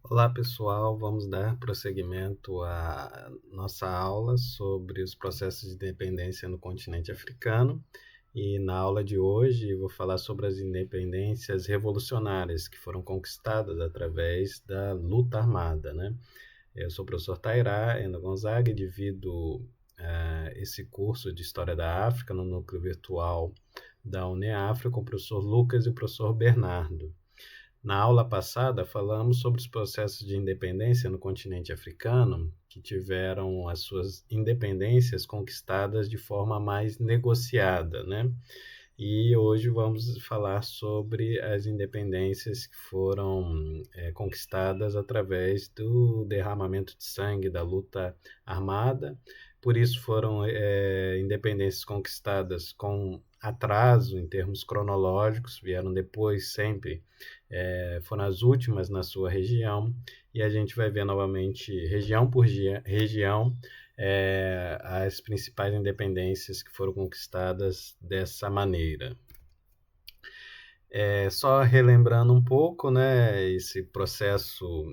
Olá pessoal, vamos dar prosseguimento à nossa aula sobre os processos de independência no continente africano. E na aula de hoje eu vou falar sobre as independências revolucionárias que foram conquistadas através da luta armada, né? Eu sou o professor Tairá Endo Gonzaga e divido esse curso de História da África no núcleo virtual da UNEAFRICA com o professor Lucas e o professor Bernardo. Na aula passada, falamos sobre os processos de independência no continente africano, que tiveram as suas independências conquistadas de forma mais negociada, né? E hoje vamos falar sobre as independências que foram conquistadas através do derramamento de sangue, da luta armada. Por isso foram independências conquistadas com atraso em termos cronológicos, vieram depois sempre, foram as últimas na sua região, e a gente vai ver novamente, região por região, as principais independências que foram conquistadas dessa maneira. Só relembrando um pouco, né, esse processo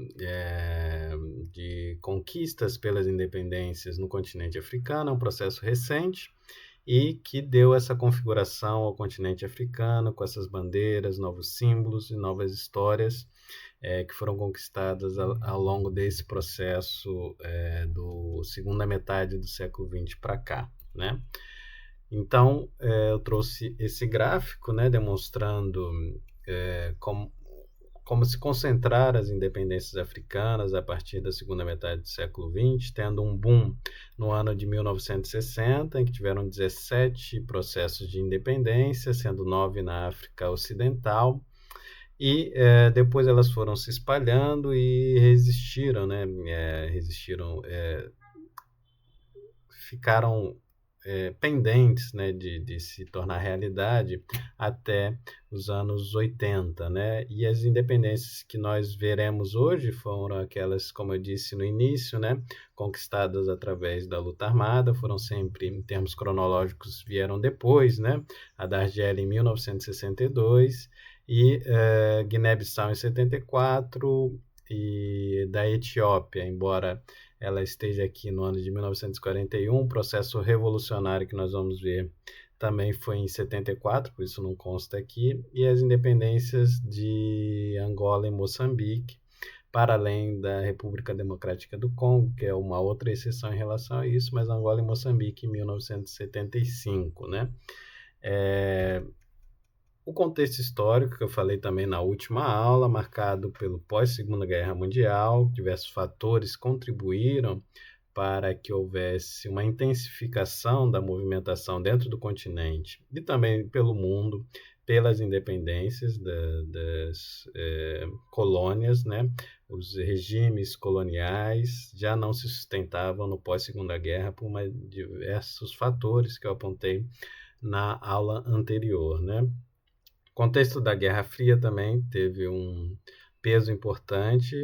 de conquistas pelas independências no continente africano é um processo recente e que deu essa configuração ao continente africano, com essas bandeiras, novos símbolos e novas histórias que foram conquistadas ao longo desse processo do segunda metade do século XX para cá, né? Então, eu trouxe esse gráfico, né, demonstrando como se concentrar as independências africanas a partir da segunda metade do século XX, tendo um boom no ano de 1960, em que tiveram 17 processos de independência, sendo 9 na África Ocidental, e depois elas foram se espalhando e resistiram, né? Ficaram pendentes, né, de se tornar realidade até os anos 80, né? E as independências que nós veremos hoje foram aquelas, como eu disse no início, né, conquistadas através da luta armada, foram sempre, em termos cronológicos, vieram depois, né? A da Argélia em 1962 e Guiné-Bissau em 74 e da Etiópia, embora ela esteja aqui no ano de 1941, o processo revolucionário que nós vamos ver também foi em 74, por isso não consta aqui, e as independências de Angola e Moçambique, para além da República Democrática do Congo, que é uma outra exceção em relação a isso, mas Angola e Moçambique em 1975, né? O contexto histórico, que eu falei também na última aula, marcado pelo pós-Segunda Guerra Mundial, diversos fatores contribuíram para que houvesse uma intensificação da movimentação dentro do continente e também pelo mundo, pelas independências das colônias, né? Os regimes coloniais já não se sustentavam no pós-Segunda Guerra por diversos fatores que eu apontei na aula anterior, né? O contexto da Guerra Fria também teve um peso importante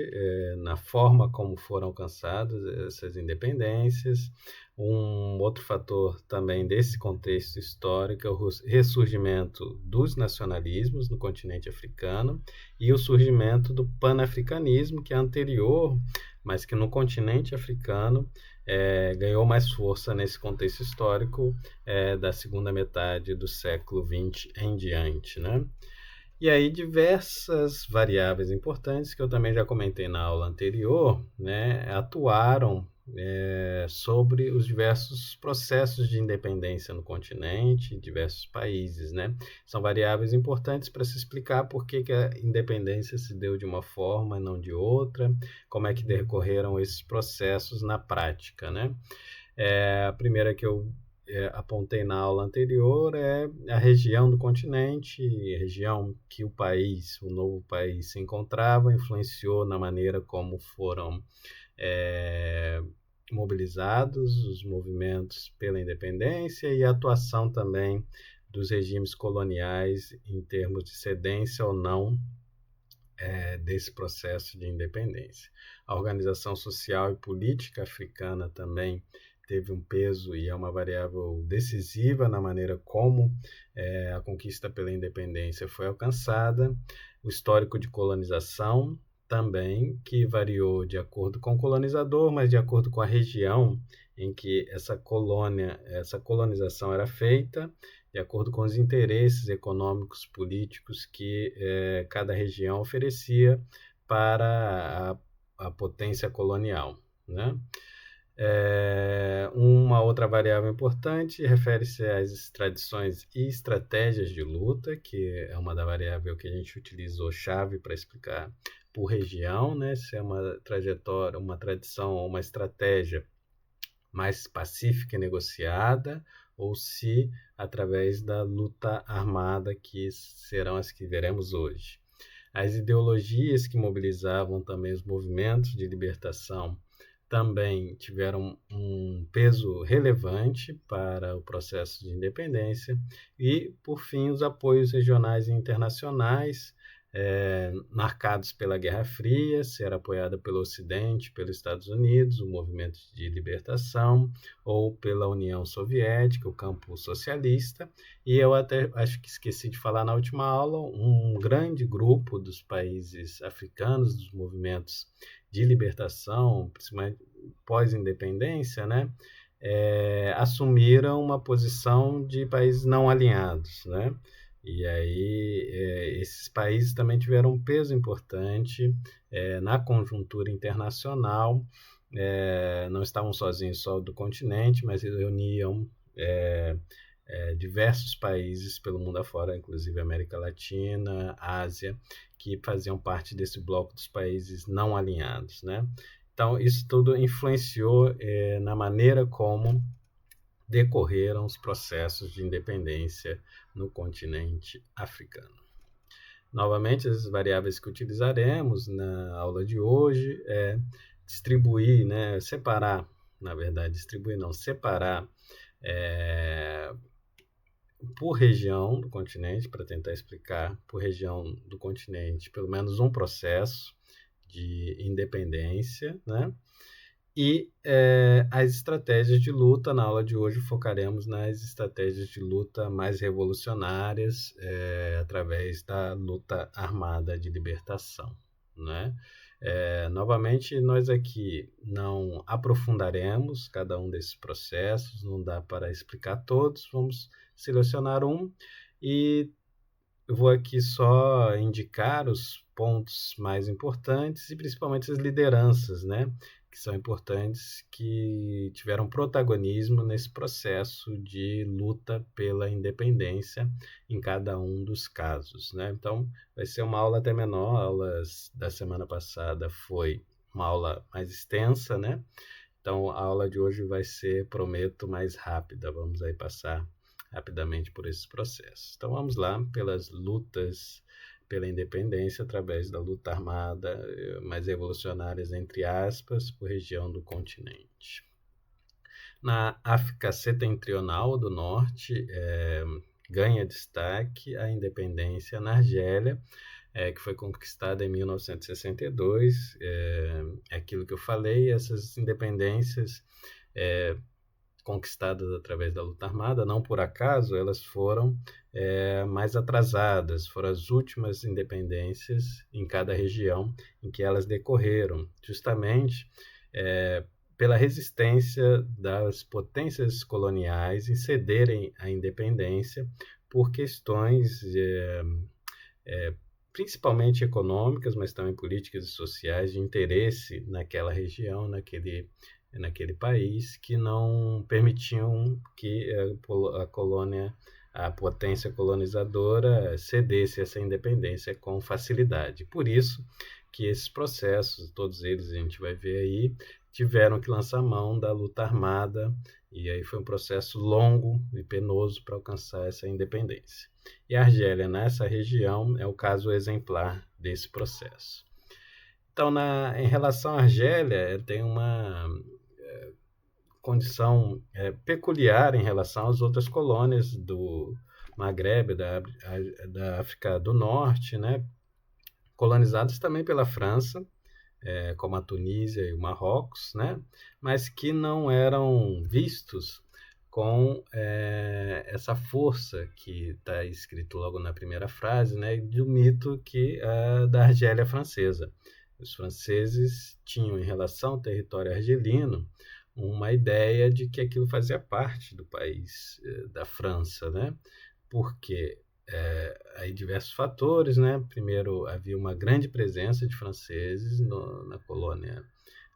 na forma como foram alcançadas essas independências. Um outro fator também desse contexto histórico é o ressurgimento dos nacionalismos no continente africano e o surgimento do panafricanismo, que é anterior, mas que no continente africano ganhou mais força nesse contexto histórico da segunda metade do século XX em diante, né? E aí diversas variáveis importantes que eu também já comentei na aula anterior, né, atuaram sobre os diversos processos de independência no continente, em diversos países, né? São variáveis importantes para se explicar por que a independência se deu de uma forma e não de outra, como é que decorreram esses processos na prática, né? A primeira que eu apontei na aula anterior é a região do continente, a região que o novo país se encontrava, influenciou na maneira como foram mobilizados os movimentos pela independência e a atuação também dos regimes coloniais em termos de cedência ou não desse processo de independência. A organização social e política africana também teve um peso e é uma variável decisiva na maneira como a conquista pela independência foi alcançada. O histórico de colonização também, que variou de acordo com o colonizador, mas de acordo com a região em que essa colonização era feita, de acordo com os interesses econômicos, políticos que cada região oferecia para a potência colonial, né? Uma outra variável importante refere-se às tradições e estratégias de luta, que é uma da variável que a gente utilizou chave para explicar por região, né? Se é uma trajetória, uma tradição ou uma estratégia mais pacífica e negociada, ou se através da luta armada, que serão as que veremos hoje. As ideologias que mobilizavam também os movimentos de libertação também tiveram um peso relevante para o processo de independência e, por fim, os apoios regionais e internacionais, marcados pela Guerra Fria, ser apoiada pelo Ocidente, pelos Estados Unidos, o movimento de libertação, ou pela União Soviética, o campo socialista, e eu até acho que esqueci de falar na última aula, um grande grupo dos países africanos, dos movimentos de libertação, principalmente pós-independência, né, assumiram uma posição de países não alinhados, né? E aí esses países também tiveram um peso importante na conjuntura internacional, não estavam sozinhos só do continente, mas reuniam diversos países pelo mundo afora, inclusive América Latina, Ásia, que faziam parte desse bloco dos países não alinhados, né? Então, isso tudo influenciou na maneira como decorreram os processos de independência no continente africano. Novamente, as variáveis que utilizaremos na aula de hoje é distribuir, né, separar, na verdade, distribuir não, separar por região do continente, para tentar explicar por região do continente pelo menos um processo de independência, né? E as estratégias de luta, na aula de hoje focaremos nas estratégias de luta mais revolucionárias através da luta armada de libertação, né? Novamente, nós aqui não aprofundaremos cada um desses processos, não dá para explicar todos, vamos selecionar um e eu vou aqui só indicar os pontos mais importantes e principalmente as lideranças, né, que são importantes, que tiveram protagonismo nesse processo de luta pela independência em cada um dos casos, né? Então, vai ser uma aula até menor, a aula da semana passada foi uma aula mais extensa, né? Então, a aula de hoje vai ser, prometo, mais rápida. Vamos aí passar rapidamente por esses processos. Então, vamos lá pelas lutas pela independência através da luta armada mais revolucionárias, entre aspas, por região do continente. Na África Setentrional do Norte, ganha destaque a independência na Argélia, que foi conquistada em 1962. Aquilo que eu falei, essas independências conquistadas através da luta armada, não por acaso, elas foram mais atrasadas, foram as últimas independências em cada região em que elas decorreram, justamente pela resistência das potências coloniais em cederem a independência por questões principalmente econômicas, mas também políticas e sociais, de interesse naquela região, naquele país, que não permitiam que a colônia, a potência colonizadora, cedesse essa independência com facilidade. Por isso que esses processos, todos eles a gente vai ver aí, tiveram que lançar mão da luta armada, e aí foi um processo longo e penoso para alcançar essa independência. E a Argélia, nessa região, é o caso exemplar desse processo. Então, em relação à Argélia, tem uma condição peculiar em relação às outras colônias do Maghreb, da África do Norte, né? Colonizadas também pela França, como a Tunísia e o Marrocos, né? Mas que não eram vistos com essa força que está escrito logo na primeira frase, né? Do mito da Argélia francesa. Os franceses tinham, em relação ao território argelino, uma ideia de que aquilo fazia parte do país, da França, né? Porque aí diversos fatores, né? Primeiro, havia uma grande presença de franceses na colônia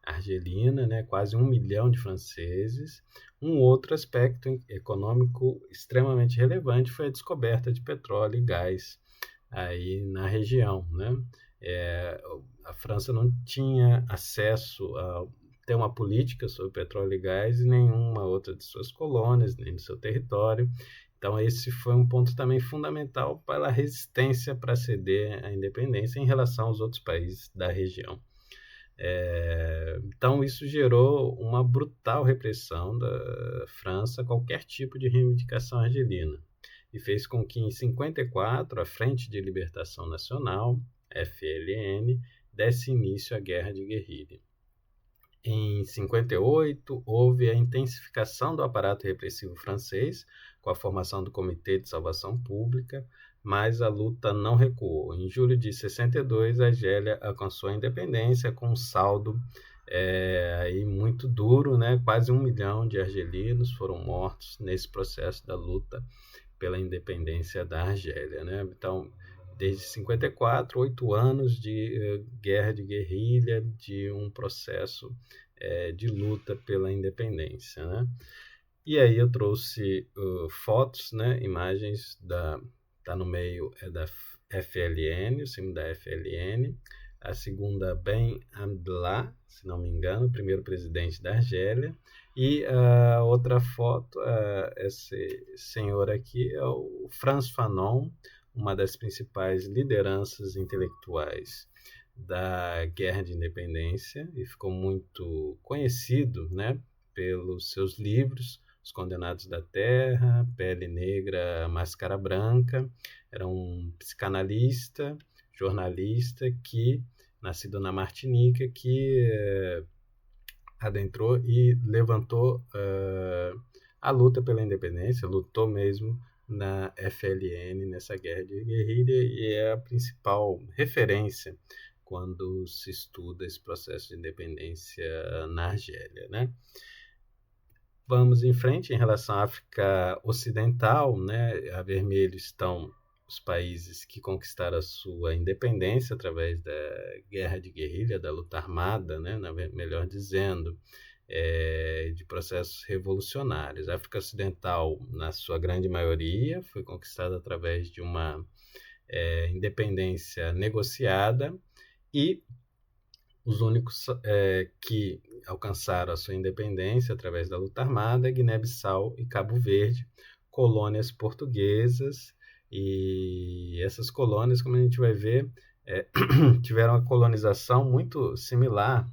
argelina, né? Quase 1 milhão de franceses. Um outro aspecto econômico extremamente relevante foi a descoberta de petróleo e gás aí na região, né? A França não tinha acesso a ter uma política sobre petróleo e gás em nenhuma outra de suas colônias, nem no seu território. Então, esse foi um ponto também fundamental para a resistência para ceder à independência em relação aos outros países da região. Então, isso gerou uma brutal repressão da França a qualquer tipo de reivindicação argelina e fez com que, em 54, a Frente de Libertação Nacional, FLN, desse início à Guerra de Guerrilha. Em 58, houve a intensificação do aparato repressivo francês, com a formação do Comitê de Salvação Pública, mas a luta não recuou. Em julho de 62, a Argélia alcançou a independência com um saldo aí muito duro, né? Quase 1 milhão de argelinos foram mortos nesse processo da luta pela independência da Argélia, né? Então, desde 54, 8 anos de guerra de guerrilha, de um processo de luta pela independência, né? E aí eu trouxe fotos, né, imagens tá no meio da FLN, o símbolo da FLN, a segunda Ben Amdlah, se não me engano, o primeiro presidente da Argélia, e a outra foto, esse senhor aqui é o Frantz Fanon, uma das principais lideranças intelectuais da Guerra de Independência, e ficou muito conhecido, né, pelos seus livros, Os Condenados da Terra, Pele Negra, Máscara Branca. Era um psicanalista, jornalista nascido na Martinica, que adentrou e levantou a luta pela independência, lutou mesmo na FLN, nessa guerra de guerrilha, e é a principal referência quando se estuda esse processo de independência na Argélia, né? Vamos em frente em relação à África Ocidental, né? A vermelho estão os países que conquistaram a sua independência através da guerra de guerrilha, da luta armada, né? Melhor dizendo, de processos revolucionários. A África Ocidental, na sua grande maioria, foi conquistada através de uma independência negociada, e os únicos que alcançaram a sua independência através da luta armada, Guiné-Bissau e Cabo Verde, colônias portuguesas, e essas colônias, como a gente vai ver, tiveram uma colonização muito similar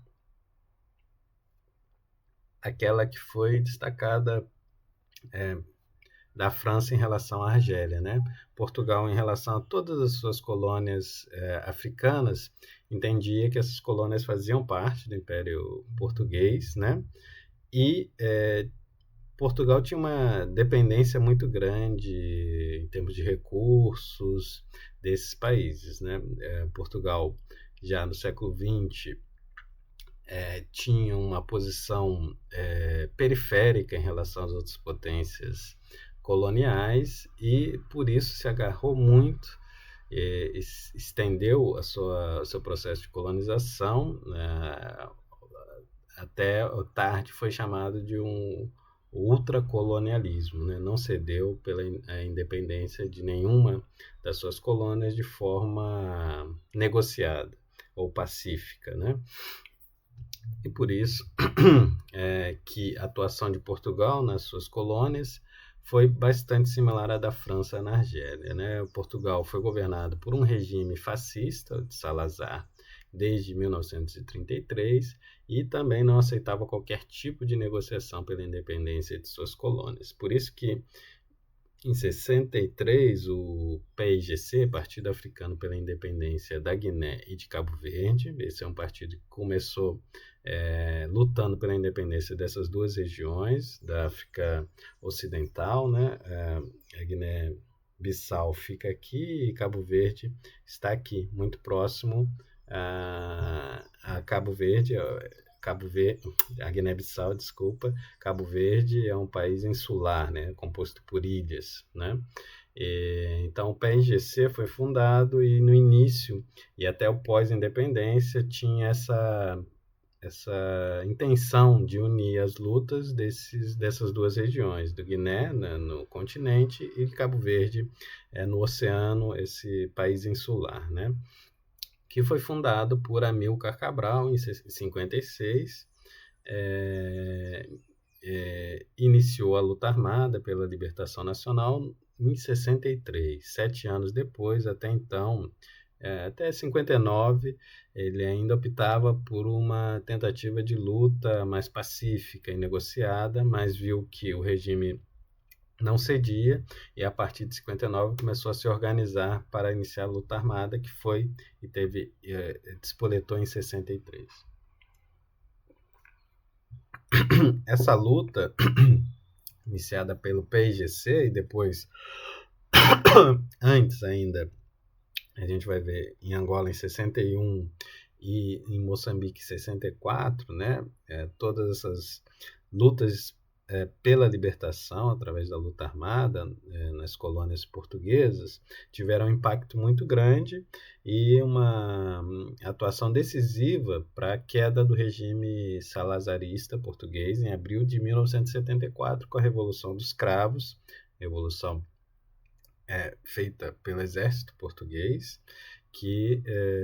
àquela que foi destacada da França em relação à Argélia, né? Portugal, em relação a todas as suas colônias africanas, entendia que essas colônias faziam parte do Império Português, né? E Portugal tinha uma dependência muito grande em termos de recursos desses países, né? Portugal, já no século XX, tinha uma posição periférica em relação às outras potências coloniais, e por isso se agarrou muito, estendeu o seu processo de colonização, até tarde foi chamado de um ultracolonialismo, né? Não cedeu pela independência de nenhuma das suas colônias de forma negociada ou pacífica, né? E por isso que a atuação de Portugal nas suas colônias foi bastante similar à da França na Argélia, né? Portugal foi governado por um regime fascista de Salazar desde 1933 e também não aceitava qualquer tipo de negociação pela independência de suas colônias. Por isso que, em 63, o PAIGC, Partido Africano pela Independência da Guiné e de Cabo Verde, esse é um partido que começou lutando pela independência dessas duas regiões da África Ocidental, né? A Guiné-Bissau fica aqui e Cabo Verde está aqui, muito próximo a Guiné-Bissau, desculpa, Cabo Verde é um país insular, né, composto por ilhas, né? Então, o PRGC foi fundado e no início e até o pós-independência tinha essa intenção de unir as lutas dessas duas regiões, do Guiné, né, no continente, e de Cabo Verde, no oceano, esse país insular, né? Que foi fundado por Amílcar Cabral em 56, iniciou a luta armada pela libertação nacional em 63, 7 anos depois. Até então, até 59, ele ainda optava por uma tentativa de luta mais pacífica e negociada, mas viu que o regime não cedia, e a partir de 59 começou a se organizar para iniciar a luta armada, que foi e despoletou em 63. Essa luta, iniciada pelo PIGC e depois, antes ainda, a gente vai ver em Angola em 61 e em Moçambique em 64, né? Todas essas lutas pela libertação através da luta armada nas colônias portuguesas tiveram um impacto muito grande e uma atuação decisiva para a queda do regime salazarista português em abril de 1974, com a Revolução dos Cravos, revolução feita pelo exército português, que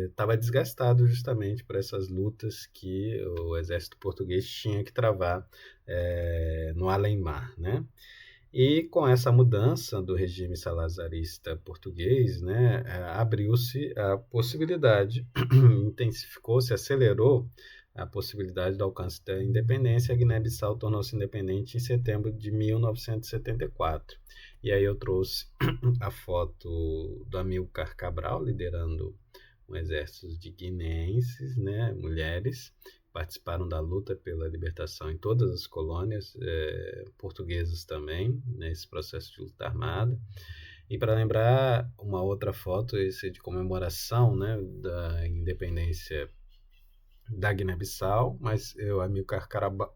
estava desgastado justamente por essas lutas que o exército português tinha que travar no além-mar, né? E com essa mudança do regime salazarista português, né, abriu-se a possibilidade, intensificou-se, acelerou a possibilidade do alcance da independência. A Guiné-Bissau tornou-se independente em setembro de 1974. E aí eu trouxe a foto do Amílcar Cabral liderando um exército de guineenses, né, mulheres, participaram da luta pela libertação em todas as colônias, portuguesas também, nesse processo de luta armada. E para lembrar, uma outra foto, esse de comemoração, né, da independência da Guiné-Bissau, mas o Amílcar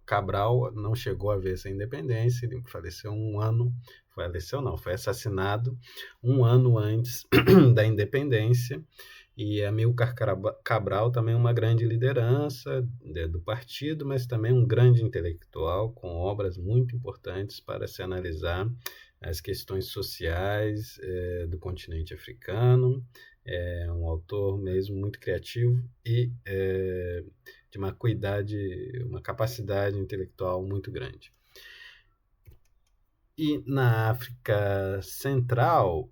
Cabral não chegou a ver essa independência, ele foi assassinado um ano antes da independência. E Amílcar Cabral também é uma grande liderança do partido, mas também um grande intelectual, com obras muito importantes para se analisar as questões sociais do continente africano. É um autor mesmo muito criativo e de uma capacidade intelectual muito grande. E na África Central,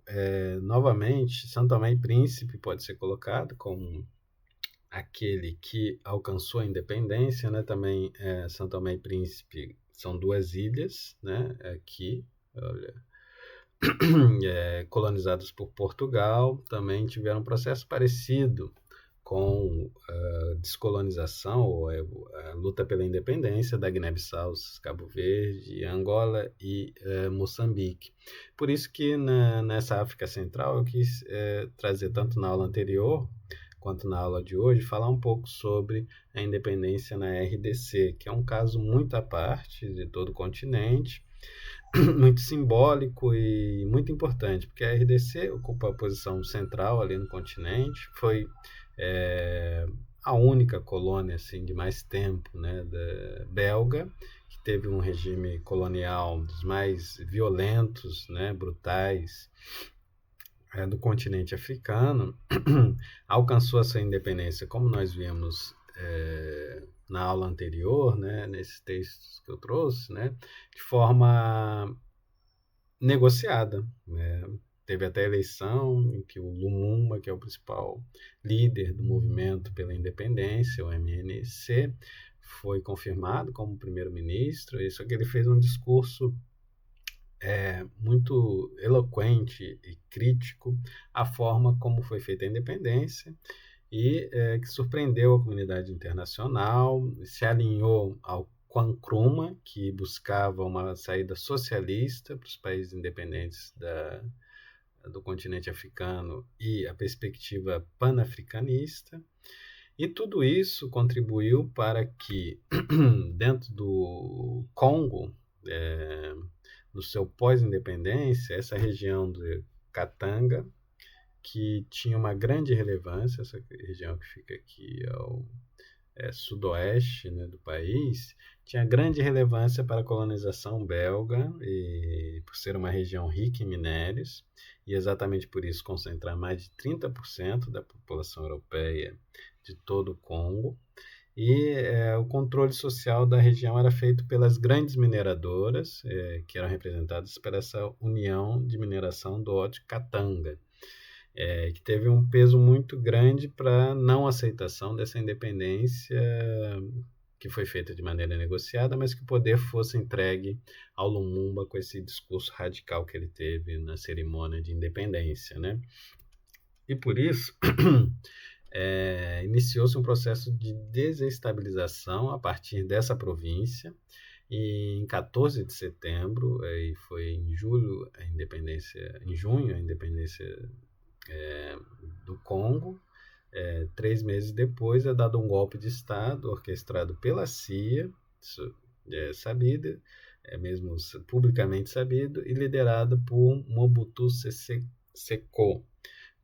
novamente, São Tomé e Príncipe pode ser colocado como aquele que alcançou a independência, né? Também São Tomé e Príncipe são duas ilhas, né? Aqui, olha, colonizadas por Portugal, também tiveram um processo parecido com a descolonização ou a luta pela independência da Guiné-Bissau, Cabo Verde, Angola e Moçambique. Por isso que nessa África Central eu quis trazer, tanto na aula anterior quanto na aula de hoje, falar um pouco sobre a independência na RDC, que é um caso muito à parte de todo o continente, muito simbólico e muito importante, porque a RDC ocupa a posição central ali no continente, foi a única colônia assim, de mais tempo, né, belga, que teve um regime colonial dos mais violentos, né, brutais do continente africano. Alcançou a sua independência, como nós vimos na aula anterior, né, nesses textos que eu trouxe, né, de forma negociada, né? Teve até a eleição em que o Lumumba, que é o principal líder do movimento pela independência, o MNC, foi confirmado como primeiro-ministro. Só que ele fez um discurso muito eloquente e crítico à forma como foi feita a independência e que surpreendeu a comunidade internacional, se alinhou ao Nkrumah, que buscava uma saída socialista para os países independentes do continente africano e a perspectiva panafricanista. E tudo isso contribuiu para que, dentro do Congo, no seu pós-independência, essa região de Katanga, que tinha uma grande relevância, essa região que fica aqui ao sudoeste, né, do país, tinha grande relevância para a colonização belga, e por ser uma região rica em minérios, e exatamente por isso concentrar mais de 30% da população europeia de todo o Congo. E o controle social da região era feito pelas grandes mineradoras, que eram representadas por essa União de Mineração do Haut Katanga, que teve um peso muito grande para a não aceitação dessa independência, que foi feita de maneira negociada, mas que o poder fosse entregue ao Lumumba com esse discurso radical que ele teve na cerimônia de independência, né? E por isso iniciou-se um processo de desestabilização a partir dessa província. E em 14 de setembro, e foi em julho a independência, em junho a independência do Congo. 3 meses depois é dado um golpe de Estado orquestrado pela CIA, isso é sabido, é mesmo publicamente sabido, e liderado por Mobutu Sese Seko,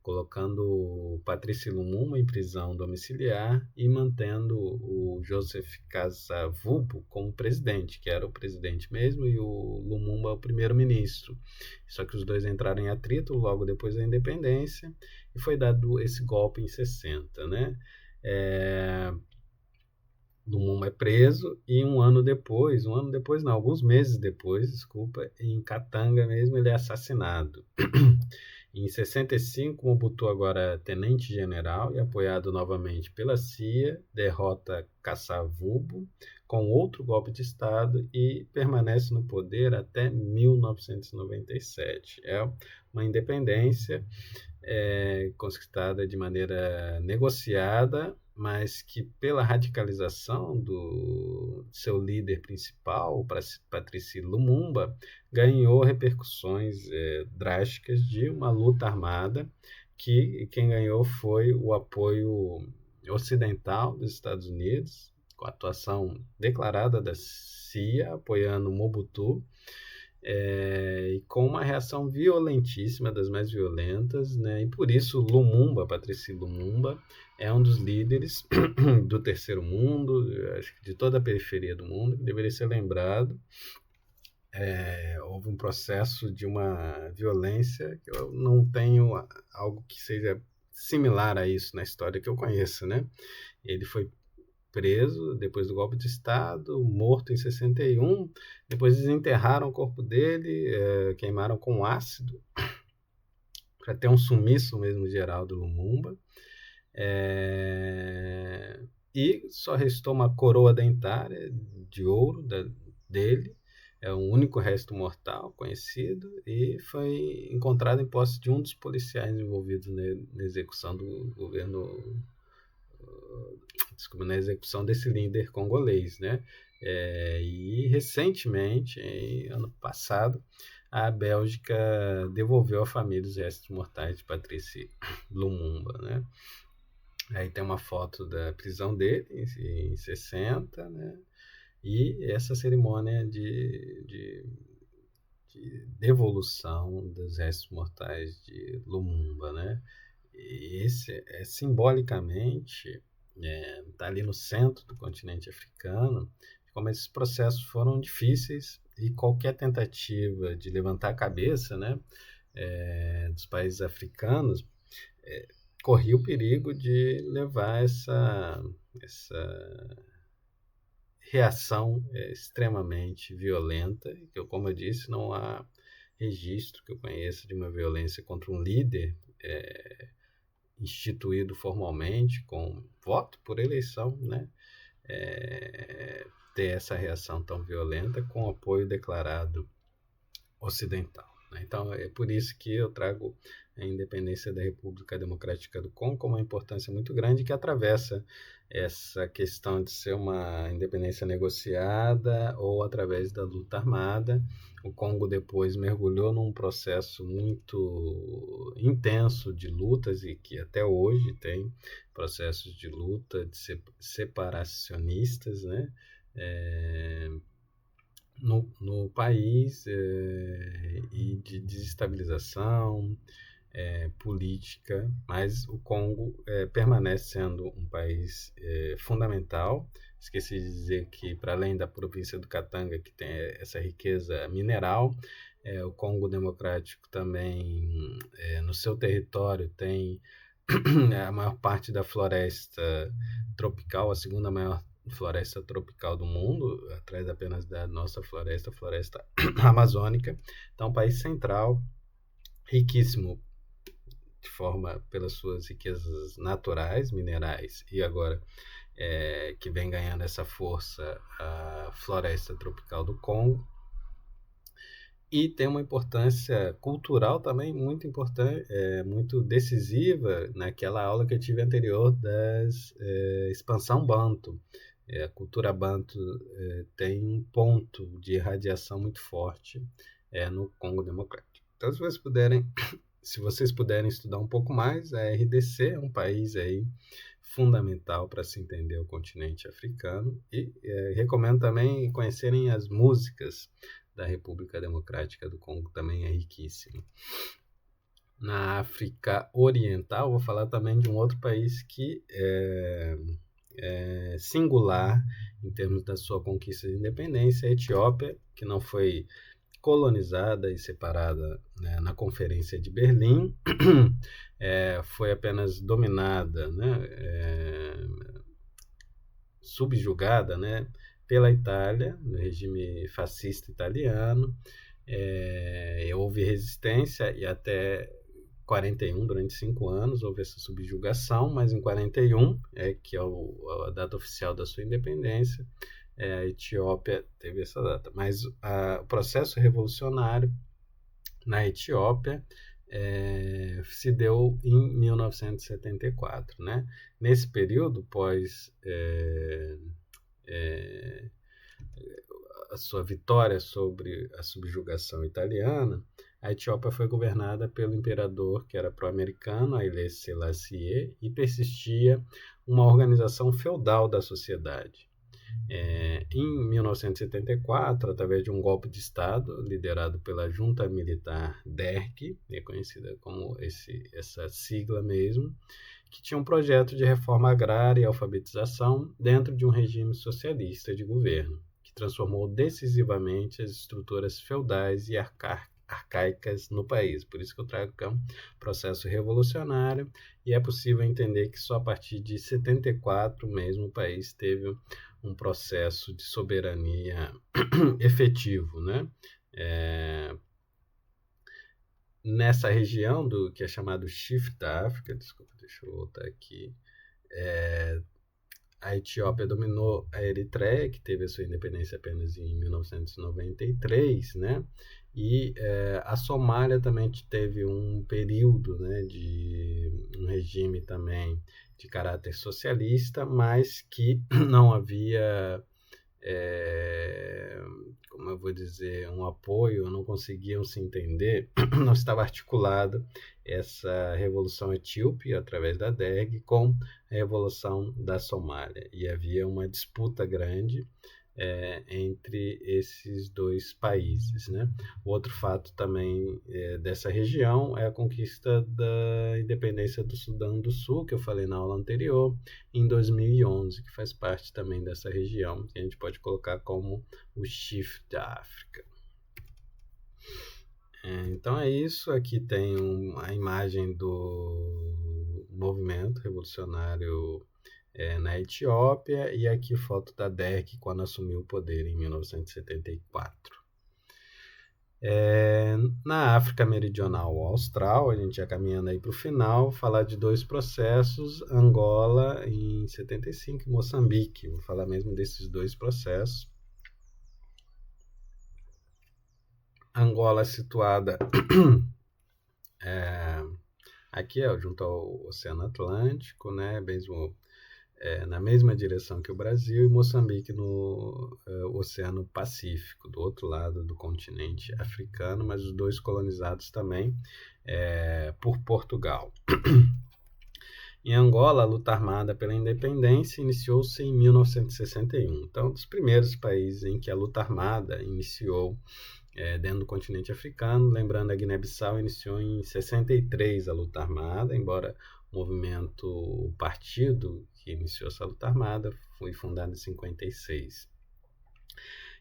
colocando Patrice Lumumba em prisão domiciliar e mantendo o Joseph Kasavubu como presidente, que era o presidente mesmo, e o Lumumba o primeiro-ministro. Só que os dois entraram em atrito logo depois da independência e foi dado esse golpe em 60, né? Lumumba é preso e alguns meses depois, desculpa, em Katanga mesmo, ele é assassinado. Em 65, Mobutu, agora tenente-general e apoiado novamente pela CIA, derrota Kasavubu com outro golpe de Estado e permanece no poder até 1997. É uma independência conquistada de maneira negociada, mas que pela radicalização do seu líder principal, Patrice Lumumba, ganhou repercussões drásticas de uma luta armada, que quem ganhou foi o apoio ocidental dos Estados Unidos, com a atuação declarada da CIA, apoiando Mobutu, e com uma reação violentíssima, das mais violentas, né? E por isso Lumumba, Patrice Lumumba, é um dos líderes do terceiro mundo, acho que de toda a periferia do mundo, que deveria ser lembrado. Houve um processo de uma violência que eu não tenho algo que seja similar a isso na história que eu conheço, né? Ele foi preso depois do golpe de Estado, morto em 61, depois desenterraram o corpo dele, queimaram com ácido, para ter um sumiço mesmo geral do Lumumba, e só restou uma coroa dentária de ouro dele, é o único resto mortal conhecido, e foi encontrado em posse de um dos policiais envolvidos na execução do governo, na execução desse líder congolês, né? E recentemente, ano passado, a Bélgica devolveu à família os restos mortais de Patrice Lumumba, né? Aí tem uma foto da prisão dele em 60, né? E essa cerimônia de devolução dos restos mortais de Lumumba, né? E esse simbolicamente está ali no centro do continente africano, como esses processos foram difíceis e qualquer tentativa de levantar a cabeça, né, dos países africanos corria o perigo de levar essa reação extremamente violenta, que, como eu disse, não há registro que eu conheça de uma violência contra um líder instituído formalmente, com voto por eleição, né? Ter essa reação tão violenta com apoio declarado ocidental. né? Então, é por isso que eu trago a independência da República Democrática do Congo com uma importância muito grande que atravessa essa questão de ser uma independência negociada ou através da luta armada. O Congo depois mergulhou num processo muito intenso de lutas e que até hoje tem processos de luta de separacionistas, né? No país e de desestabilização política, mas o Congo permanece sendo um país fundamental. Esqueci de dizer que, para além da província do Katanga, que tem essa riqueza mineral, o Congo Democrático também, no seu território, tem a maior parte da floresta tropical, a segunda maior floresta tropical do mundo, atrás apenas da nossa floresta, a floresta amazônica. Então, um país central, riquíssimo de forma pelas suas riquezas naturais, minerais, e agora que vem ganhando essa força a floresta tropical do Congo. E tem uma importância cultural também muito importante, muito decisiva naquela aula que eu tive anterior das expansão banto. A cultura banto tem um ponto de irradiação muito forte no Congo Democrático. Então, se vocês puderem estudar um pouco mais, a RDC é um país aí fundamental para se entender o continente africano, e recomendo também conhecerem as músicas da República Democrática do Congo, também é riquíssimo. Na África Oriental, vou falar também de um outro país que é singular em termos da sua conquista de independência, a Etiópia, que não foi colonizada e separada, né, na Conferência de Berlim, foi apenas dominada, né, subjugada, né, pela Itália, no regime fascista italiano. Houve resistência e até 41, durante 5 anos, houve essa subjugação, mas em 41, que é a data oficial da sua independência, a Etiópia teve essa data. Mas o processo revolucionário na Etiópia se deu em 1974, né? Nesse período, pós a sua vitória sobre a subjugação italiana, a Etiópia foi governada pelo imperador que era pró-americano, Haile Selassie, e persistia uma organização feudal da sociedade. Em 1974, através de um golpe de Estado liderado pela junta militar DERG, conhecida como essa sigla mesmo, que tinha um projeto de reforma agrária e alfabetização dentro de um regime socialista de governo, que transformou decisivamente as estruturas feudais e arcaicas no país. Por isso que eu trago que é um processo revolucionário, e é possível entender que só a partir de 74 mesmo o país teve um processo de soberania efetivo, né? Nessa região que é chamado Chifre da África, desculpa, deixa eu voltar aqui, a Etiópia dominou a Eritreia, que teve a sua independência apenas em 1993, né? E a Somália também teve um período, né, de um regime também de caráter socialista, mas que não havia, como eu vou dizer, um apoio, não conseguiam se entender, não estava articulado essa revolução etíope, através da DERG, com a revolução da Somália. E havia uma disputa grande entre esses dois países, né? O outro fato também dessa região é a conquista da independência do Sudão do Sul, que eu falei na aula anterior, em 2011, que faz parte também dessa região, que a gente pode colocar como o Chifre da África. Então é isso. Aqui tem a imagem do movimento revolucionário na Etiópia, e aqui foto da DERG quando assumiu o poder em 1974. Na África Meridional ou Austral, a gente já caminhando aí para o final, falar de 2 processos, Angola em 75 e Moçambique. Vou falar mesmo desses 2 processos. Angola é situada aqui, junto ao Oceano Atlântico, né, mesmo, na mesma direção que o Brasil, e Moçambique no Oceano Pacífico, do outro lado do continente africano, mas os dois colonizados também por Portugal. Em Angola, a luta armada pela independência iniciou-se em 1961. Então, um dos primeiros países em que a luta armada iniciou dentro do continente africano. Lembrando, a Guiné-Bissau iniciou em 63 a luta armada, embora o partido que iniciou essa luta armada foi fundado em 56.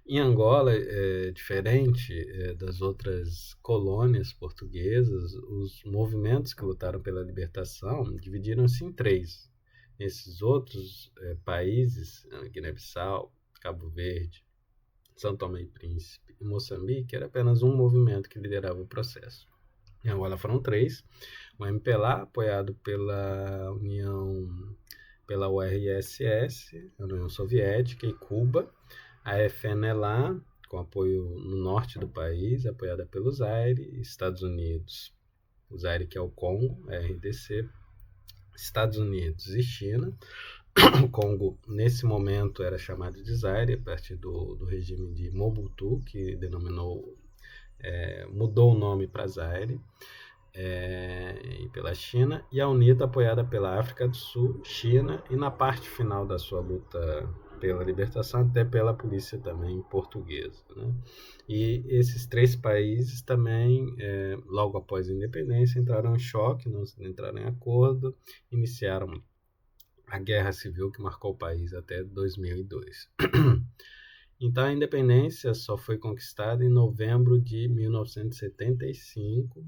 Em Angola, diferente das outras colônias portuguesas, os movimentos que lutaram pela libertação dividiram-se em três. Esses outros países, Guiné-Bissau, Cabo Verde, São Tomé e Príncipe e Moçambique, era apenas um movimento que liderava o processo. Em Angola foram três: o MPLA, apoiado pela URSS, a União Soviética, e Cuba; a FNLA, com apoio no norte do país, apoiada pelo Zaire; Estados Unidos, o Zaire, que é o Congo, a RDC, Estados Unidos e China. O Congo, nesse momento, era chamado de Zaire, a partir do regime de Mobutu, que mudou o nome para Zaire, e pela China, e a UNITA, apoiada pela África do Sul, China, e na parte final da sua luta pela libertação, até pela polícia também portuguesa, né? E esses três países também, logo após a independência, entraram em choque, não entraram em acordo, iniciaram a Guerra Civil, que marcou o país até 2002. Então, a independência só foi conquistada em novembro de 1975,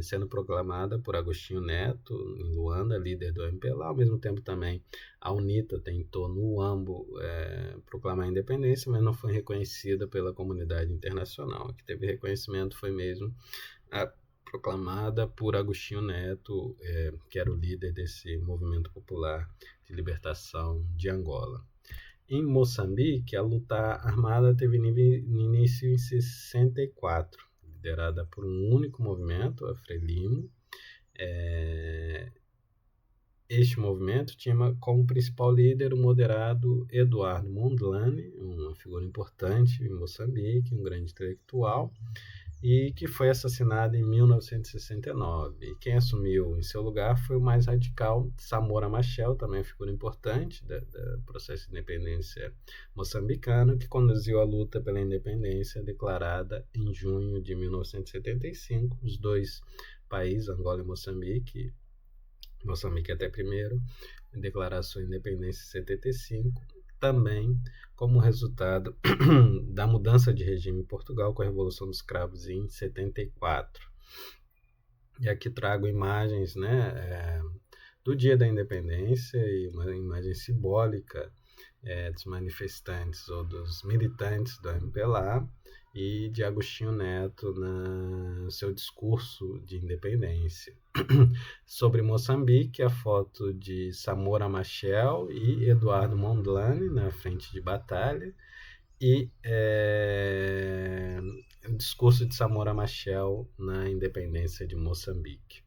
sendo proclamada por Agostinho Neto, em Luanda, líder do MPLA. Ao mesmo tempo, também, a UNITA tentou, no Uambo, proclamar a independência, mas não foi reconhecida pela comunidade internacional. A que teve reconhecimento foi mesmo proclamada por Agostinho Neto, que era o líder desse movimento popular de libertação de Angola. Em Moçambique, a luta armada teve início em 64, liderada por um único movimento, a Frelimo. Este movimento tinha como principal líder o moderado Eduardo Mondlane, uma figura importante em Moçambique, um grande intelectual, e que foi assassinado em 1969. E quem assumiu em seu lugar foi o mais radical Samora Machel, também figura importante do processo de independência moçambicano, que conduziu a luta pela independência declarada em junho de 1975. Os dois países, Angola e Moçambique até primeiro, declararam sua independência em 75, também como resultado da mudança de regime em Portugal com a Revolução dos Cravos em 74. E aqui trago imagens, do dia da independência, e uma imagem simbólica dos manifestantes ou dos militantes do MPLA e de Agostinho Neto no seu discurso de independência. Sobre Moçambique, a foto de Samora Machel e Eduardo Mondlane na frente de batalha, e o discurso de Samora Machel na independência de Moçambique.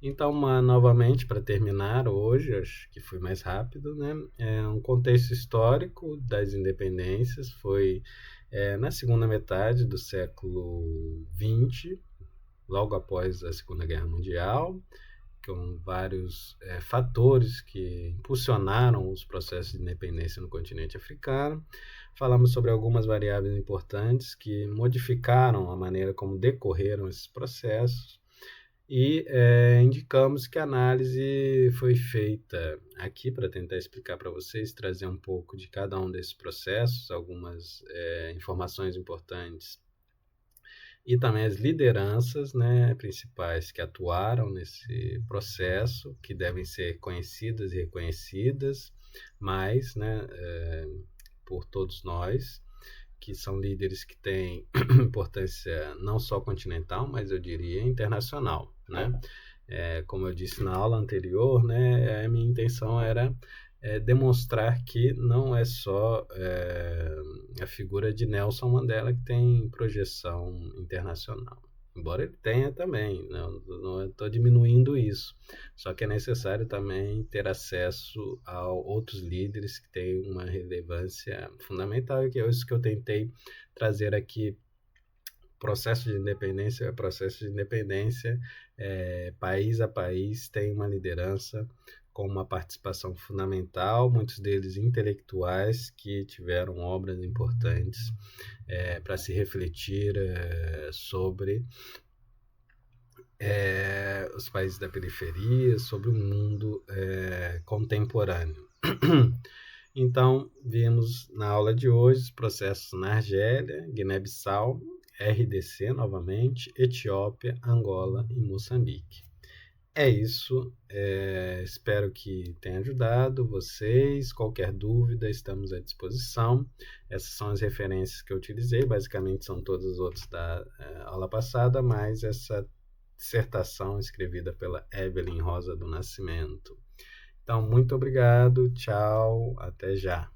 Então, novamente, para terminar hoje, acho que foi mais rápido, um contexto histórico das independências foi na segunda metade do século XX, logo após a Segunda Guerra Mundial, com vários fatores que impulsionaram os processos de independência no continente africano. Falamos sobre algumas variáveis importantes que modificaram a maneira como decorreram esses processos, e indicamos que a análise foi feita aqui para tentar explicar para vocês, trazer um pouco de cada um desses processos, algumas informações importantes, e também as lideranças principais que atuaram nesse processo, que devem ser conhecidas e reconhecidas mais por todos nós, que são líderes que têm importância não só continental, mas eu diria internacional. Como eu disse na aula anterior, a minha intenção era demonstrar que não é só a figura de Nelson Mandela que tem projeção internacional. Embora ele tenha também, não estou diminuindo isso. Só que é necessário também ter acesso a outros líderes que têm uma relevância fundamental, e que é isso que eu tentei trazer aqui. Processo de independência, país a país tem uma liderança com uma participação fundamental, muitos deles intelectuais que tiveram obras importantes para se refletir sobre os países da periferia, sobre o mundo contemporâneo. Então, vimos na aula de hoje os processos na Argélia, Guiné-Bissau, RDC novamente, Etiópia, Angola e Moçambique. É isso, espero que tenha ajudado vocês. Qualquer dúvida, estamos à disposição. Essas são as referências que eu utilizei, basicamente são todas as outras da aula passada, mas essa dissertação escrevida pela Evelyn Rosa do Nascimento. Então, muito obrigado, tchau, até já.